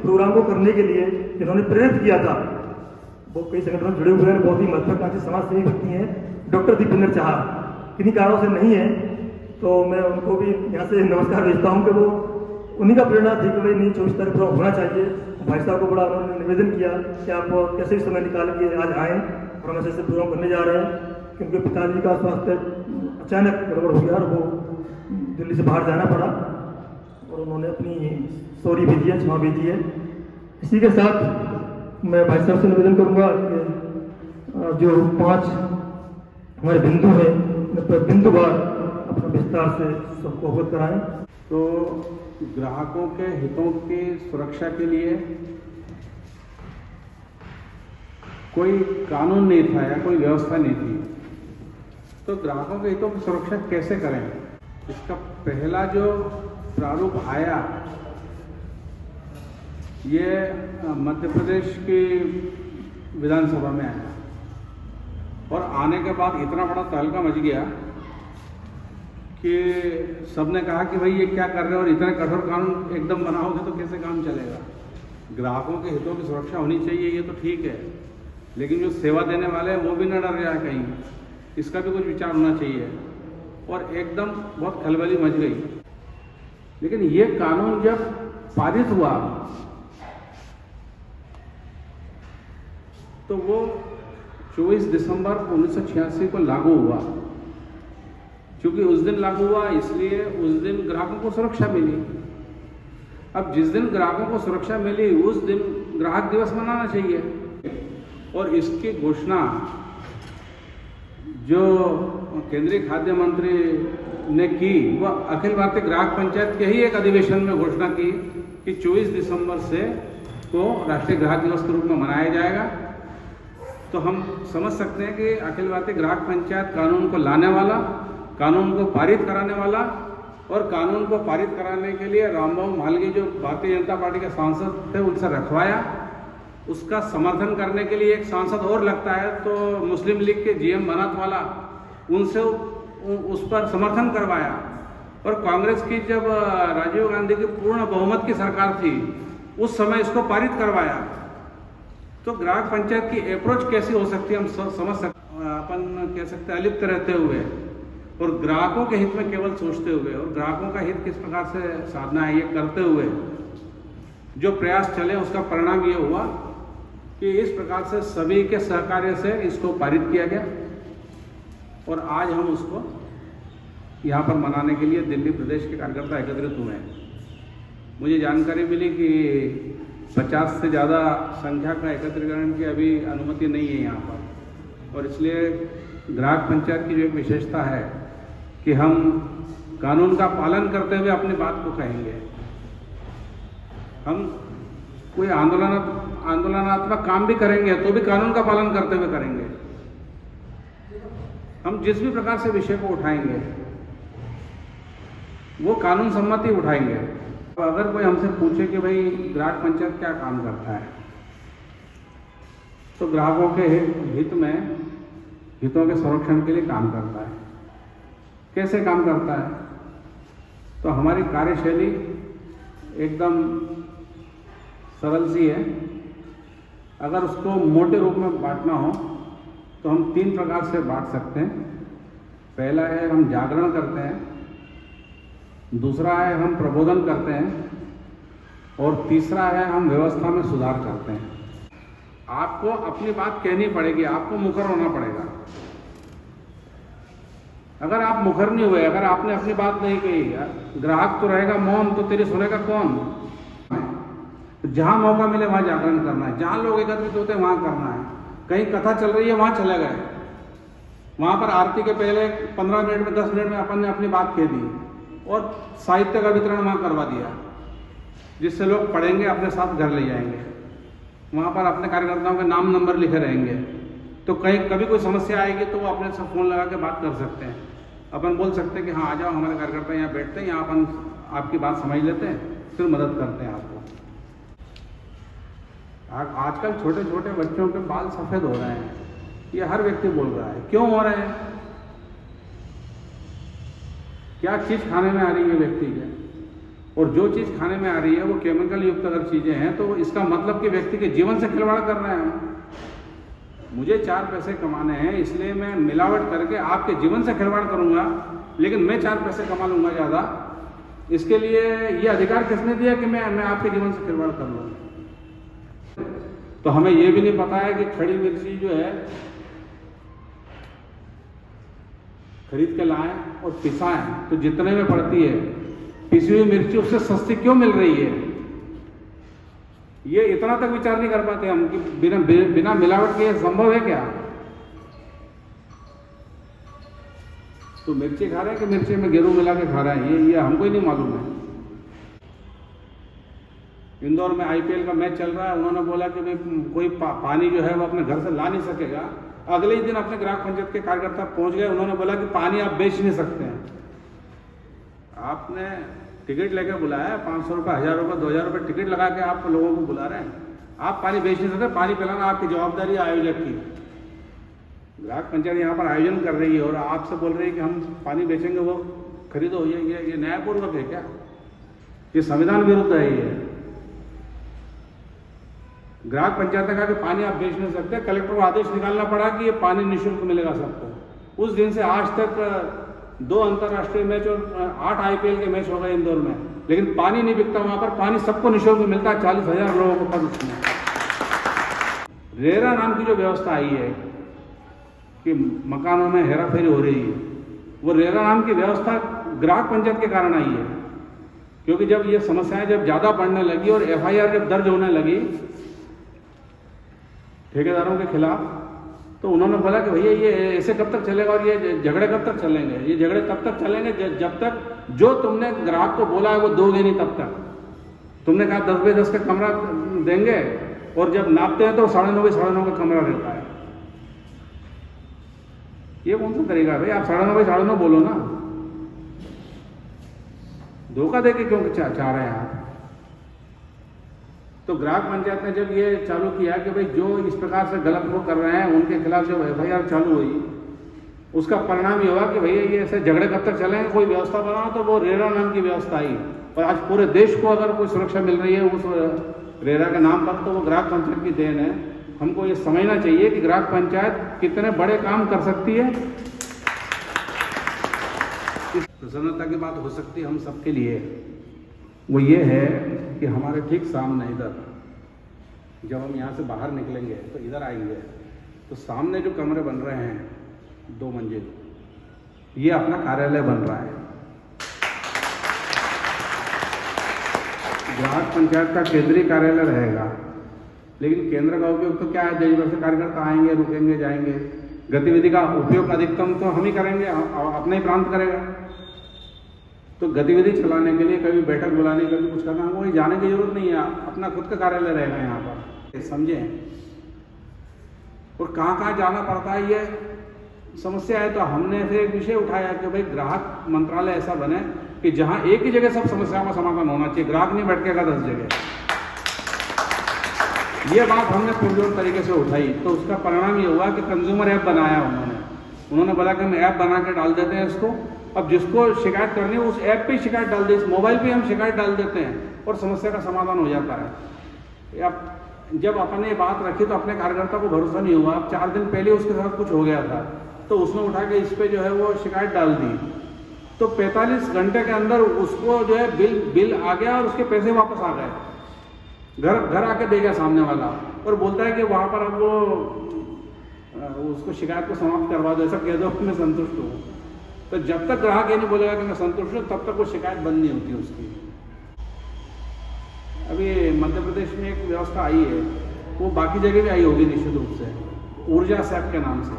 Programme को करने के लिए जिन्होंने प्रेरित किया था, वो कई संगठनों से जुड़े हुए हैं, बहुत ही महत्वाकांक्षी समाज सेवी व्यक्ति हैं, डॉक्टर दीपेंद्र चाहा। किन्हीं कारणों से नहीं है तो मैं उनको भी यहाँ से नमस्कार भेजता हूँ कि वो उन्हीं का प्रेरणा थी कि भाई नहीं 24 तारीख प्रोग्राम होना चाहिए। भाई साहब को बड़ा उन्होंने निवेदन किया कि आप कैसे भी समय निकाल के आज आएँ और हम ऐसे प्रोग्राम करने जा रहे हैं, क्योंकि पिताजी का स्वास्थ्य अचानक गड़बड़ हो गया और वो दिल्ली से बाहर जाना पड़ा और उन्होंने अपनी सॉरी भेजी है, क्षमा भेजी है। इसी के साथ मैं भाई साहब से निवेदन करूंगा कि जो 5 हमारे बिंदु हैं, बिंदुवार अपना विस्तार से सबको अवगत कराएं। तो ग्राहकों के हितों की सुरक्षा के लिए कोई कानून नहीं था या कोई व्यवस्था नहीं थी, तो ग्राहकों के हितों की सुरक्षा कैसे करें? इसका पहला जो प्रारूप आया ये मध्य प्रदेश की विधानसभा में आया और आने के बाद इतना बड़ा तहलका मच गया कि सबने कहा कि भाई ये क्या कर रहे हो और इतना कठोर कानून एकदम बनाओगे तो कैसे काम चलेगा। ग्राहकों के हितों की सुरक्षा होनी चाहिए, ये तो ठीक है, लेकिन जो सेवा देने वाले हैं वो भी न डर जाए कहीं, इसका भी कुछ विचार होना चाहिए। और एकदम बहुत खलबली मच गई। लेकिन ये कानून जब पारित हुआ तो वो 24 दिसंबर 1986 को लागू हुआ। क्योंकि उस दिन लागू हुआ इसलिए उस दिन ग्राहकों को सुरक्षा मिली। अब जिस दिन ग्राहकों को सुरक्षा मिली उस दिन ग्राहक दिवस मनाना चाहिए। और इसकी घोषणा जो केंद्रीय खाद्य मंत्री ने की वह अखिल भारतीय ग्राहक पंचायत के ही एक अधिवेशन में घोषणा की कि 24 दिसंबर से को राष्ट्रीय ग्राहक दिवस के रूप में मनाया जाएगा। तो हम समझ सकते हैं कि अखिल भारतीय ग्राहक पंचायत कानून को लाने वाला, कानून को पारित कराने वाला और कानून को पारित कराने के लिए रामबाबू मालगी जो भारतीय जनता पार्टी के सांसद थे उनसे रखवाया। उसका समर्थन करने के लिए एक सांसद और लगता है तो मुस्लिम लीग के जीएम बनातवाला, उनसे उस पर समर्थन करवाया। और कांग्रेस की जब राजीव गांधी की पूर्ण बहुमत की सरकार थी उस समय इसको पारित करवाया। तो ग्राहक पंचायत की अप्रोच कैसी हो सकती है हम समझ सकते, अपन कह सकते हैं अलिप्त रहते हुए और ग्राहकों के हित में केवल सोचते हुए और ग्राहकों का हित किस प्रकार से साधना है ये करते हुए जो प्रयास चले उसका परिणाम ये हुआ कि इस प्रकार से सभी के सहकार्य से इसको पारित किया गया और आज हम उसको यहाँ पर मनाने के लिए दिल्ली प्रदेश के कार्यकर्ता एकत्रित हुए हैं। मुझे जानकारी मिली कि 50 से ज़्यादा संख्या का एकत्रीकरण की अभी अनुमति नहीं है यहाँ पर और इसलिए ग्राहक पंचायत की जो एक विशेषता है कि हम कानून का पालन करते हुए अपनी बात को कहेंगे। हम कोई आंदोलनात्मक काम भी करेंगे तो भी कानून का पालन करते हुए करेंगे। हम जिस भी प्रकार से विषय को उठाएंगे वो कानून सम्मति उठाएंगे। तो अगर कोई हमसे पूछे कि भाई ग्राहक पंचायत क्या काम करता है तो ग्राहकों के हित में हितों के संरक्षण के लिए काम करता है। कैसे काम करता है? तो हमारी कार्यशैली एकदम सरल सी है। अगर उसको मोटे रूप में बांटना हो तो हम 3 प्रकार से बांट सकते हैं। पहला है हम जागरण करते हैं, दूसरा है हम प्रबोधन करते हैं और तीसरा है हम व्यवस्था में सुधार करते हैं। आपको अपनी बात कहनी पड़ेगी, आपको मुखर होना पड़ेगा। अगर आप मुखर नहीं हुए, अगर आपने अपनी बात नहीं कही, ग्राहक तो रहेगा मौन, तो तेरी सुनेगा कौन? जहां मौका मिले वहां जागरण करना है, जहां लोग एकत्रित होते हैं वहां करना है। कहीं कथा चल रही है वहां चले गए, वहां पर आरती के पहले 15 मिनट में 10 मिनट में अपन ने अपनी बात कह दी और साहित्य का वितरण वहां करवा दिया जिससे लोग पढ़ेंगे अपने साथ घर ले जाएंगे। वहां पर अपने कार्यकर्ताओं के नाम नंबर लिखे रहेंगे तो कहीं कभी कोई समस्या आएगी तो वो अपने से फोन लगा के बात कर सकते हैं। अपन बोल सकते हैं कि हाँ आ जाओ, हमारे कार्यकर्ता यहाँ बैठते हैं, यहाँ अपन आपकी बात समझ लेते हैं, फिर मदद करते हैं आपको। आजकल छोटे छोटे बच्चों के बाल सफ़ेद हो रहे हैं, ये हर व्यक्ति बोल रहा है। क्यों हो रहे हैं? क्या चीज़ खाने में आ रही है व्यक्ति के? और जो चीज़ खाने में आ रही है वो केमिकल युक्त अगर चीज़ें हैं तो इसका मतलब कि व्यक्ति के जीवन से खिलवाड़ कर रहे हैं। मुझे 4 पैसे कमाने हैं इसलिए मैं मिलावट करके आपके जीवन से खिलवाड़ करूंगा, लेकिन मैं 4 पैसे कमा लूंगा ज़्यादा। इसके लिए ये अधिकार किसने दिया कि मैं आपके जीवन से खिलवाड़ कर लूँ? तो हमें ये भी नहीं पता है कि खड़ी मिर्ची जो है खरीद के लाएं और पिसाएं तो जितने में पड़ती है पिसी हुई मिर्ची उससे सस्ती क्यों मिल रही है? ये इतना तक विचार नहीं कर पाते हम कि बिना मिलावट के संभव है क्या? तो मिर्ची खा रहे हैं कि मिर्ची में गेहूं मिला के खा रहे हैं, ये हमको ही नहीं मालूम है। इंदौर में आईपीएल का मैच चल रहा है, उन्होंने बोला कि भाई कोई पानी जो है वो अपने घर से ला नहीं सकेगा। अगले ही दिन अपने ग्राम पंचायत के कार्यकर्ता पहुंच गए, उन्होंने बोला कि पानी आप बेच नहीं सकते हैं। आपने टिकट लेके बुलाया, 500 रुपये, 1000 रुपये, 2000 रुपये टिकट लगा के आप लोगों को बुला रहे हैं। आप पानी बेच नहीं सकते, पानी पिलाना आपकी जवाबदारी है आयोजक की। ग्राम पंचायत यहाँ पर आयोजन कर रही है और आपसे बोल रही है कि हम पानी बेचेंगे, वो खरीदो। ये न्यायपूर्वक है क्या? ये संविधान विरुद्ध है। ये ग्राम पंचायत ने कहा कि पानी आप बेच नहीं सकते, कलेक्टर को आदेश निकालना पड़ा कि ये पानी निःशुल्क मिलेगा सबको। उस दिन से आज तक 2 अंतर्राष्ट्रीय मैच और 8 आईपीएल के मैच हो गए इंदौर में, लेकिन पानी नहीं बिकता वहां पर। पानी सबको निःशुल्क मिलता है, 40,000 लोगों को पद उसमें। रेरा नाम की जो व्यवस्था आई है कि मकानों में हेराफेरी हो रही है, वो रेरा नाम की व्यवस्था ग्राम पंचायत के कारण आई है। क्योंकि जब ये समस्याएं जब ज्यादा बढ़ने लगी और एफआईआर जब दर्ज होने लगी ठेकेदारों के खिलाफ, तो उन्होंने बोला कि भैया ये ऐसे कब तक चलेगा और ये झगड़े कब तक चलेंगे? ये झगड़े तब तक चलेंगे जब तक जो तुमने ग्राहक को बोला है वो दोगे नहीं। तब तक तुमने कहा 10 बाई 10 का कमरा देंगे और जब नापते हैं तो 9.5 बाई 9.5 का कमरा रहता है। ये कौन सा तरीका है भाई? आप 9.5 बाई 9.5 बोलो ना। धोखा देके क्यों चाह रहे हैं आप? तो ग्राम पंचायत ने जब ये चालू किया कि भाई जो इस प्रकार से गलत वो कर रहे हैं उनके खिलाफ जब एफआईआर चालू हुई, उसका परिणाम ये हुआ कि भैया ये ऐसे झगड़े कब तक चलेंगे, कोई व्यवस्था बनाओ। तो वो रेरा नाम की व्यवस्था आई और आज पूरे देश को अगर कोई सुरक्षा मिल रही है उस रेरा के नाम पर, तो वो ग्राम पंचायत की देन है। हमको ये समझना चाहिए कि ग्राम पंचायत कितने बड़े काम कर सकती है। इस प्रसन्नता की बात हो सकती है हम सबके लिए, वो ये है कि हमारे ठीक सामने इधर जब हम यहाँ से बाहर निकलेंगे तो इधर आएंगे तो सामने जो कमरे बन रहे हैं 2 मंजिल, ये अपना कार्यालय बन रहा है। ग्राम पंचायत का केंद्रीय कार्यालय रहेगा, लेकिन केंद्र का उपयोग तो क्या है? देश भर से कार्यकर्ता आएंगे, रुकेंगे, जाएंगे। गतिविधि का उपयोग अधिकतम तो हम ही करेंगे, अपना ही प्रांत करेगा। तो गतिविधि चलाने के लिए कभी बैठक बुलाने, कभी कुछ करना, हमको वही जाने की जरूरत नहीं है। अपना खुद का कार्यालय रहेगा यहाँ पर, समझें। और कहाँ कहाँ जाना पड़ता है ये समस्या है। तो हमने फिर एक विषय उठाया कि भाई ग्राहक मंत्रालय ऐसा बने कि जहाँ एक ही जगह सब समस्याओं का समाधान होना चाहिए, ग्राहक नहीं भटकेगा 10 जगह। ये बात हमने पुरजोर तरीके से उठाई, तो उसका परिणाम ये हुआ कि कंज्यूमर ऐप बनाया उन्होंने बोला कि हम ऐप बना के डाल देते हैं इसको। अब जिसको शिकायत करनी है उस ऐप पे शिकायत डाल दे, इस मोबाइल पे हम शिकायत डाल देते हैं और समस्या का समाधान हो जाता है। अब जब अपन ने बात रखी तो अपने कार्यकर्ता को भरोसा नहीं हुआ। अब 4 दिन पहले उसके साथ कुछ हो गया था, तो उसने उठा के इस पे जो है वो शिकायत डाल दी। तो 45 घंटे के अंदर उसको जो है बिल आ गया और उसके पैसे वापस आ गए। घर आके दे गया सामने वाला और बोलता है कि वहाँ पर अब वो उसको शिकायत को समाप्त करवा दो, ऐसा कह दो मैं संतुष्ट हूँ। तो जब तक ग्राहक ये नहीं बोलेगा कि मैं संतुष्ट हूँ, तब तक वो शिकायत बंद नहीं होती उसकी। अभी मध्य प्रदेश में एक व्यवस्था आई है, वो बाकी जगह भी आई होगी निश्चित रूप से, ऊर्जा सैप के नाम से।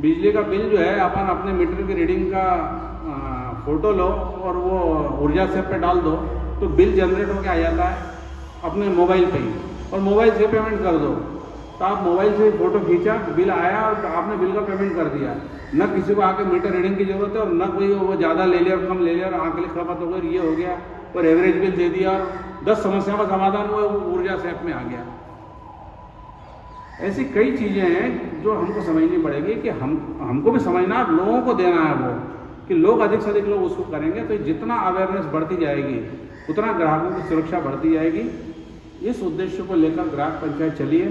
बिजली का बिल जो है अपन अपने मीटर की रीडिंग का फोटो लो और वो ऊर्जा सैप पे डाल दो, तो बिल जनरेट होकर आ जाता है अपने मोबाइल पे ही, और मोबाइल से पेमेंट कर दो। तो आप मोबाइल से फोटो खींचा, बिल आया और आपने बिल का पेमेंट कर दिया। न किसी को आके मीटर रीडिंग की जरूरत है और न कोई वो ज़्यादा ले लिया और कम ले लिया और आंख खपत हो गई, ये हो गया, और एवरेज बिल दे दिया और 10 समस्याओं का समाधान वो ऊर्जा से ऐप में आ गया। ऐसी कई चीज़ें हैं जो हमको समझनी पड़ेगी कि हमको भी समझना, लोगों को देना है वो, कि लोग अधिक से अधिक लोग उसको करेंगे। तो जितना अवेयरनेस बढ़ती जाएगी उतना ग्राहकों की सुरक्षा बढ़ती जाएगी। इस उद्देश्य को लेकर ग्राहक पंचायत चलिए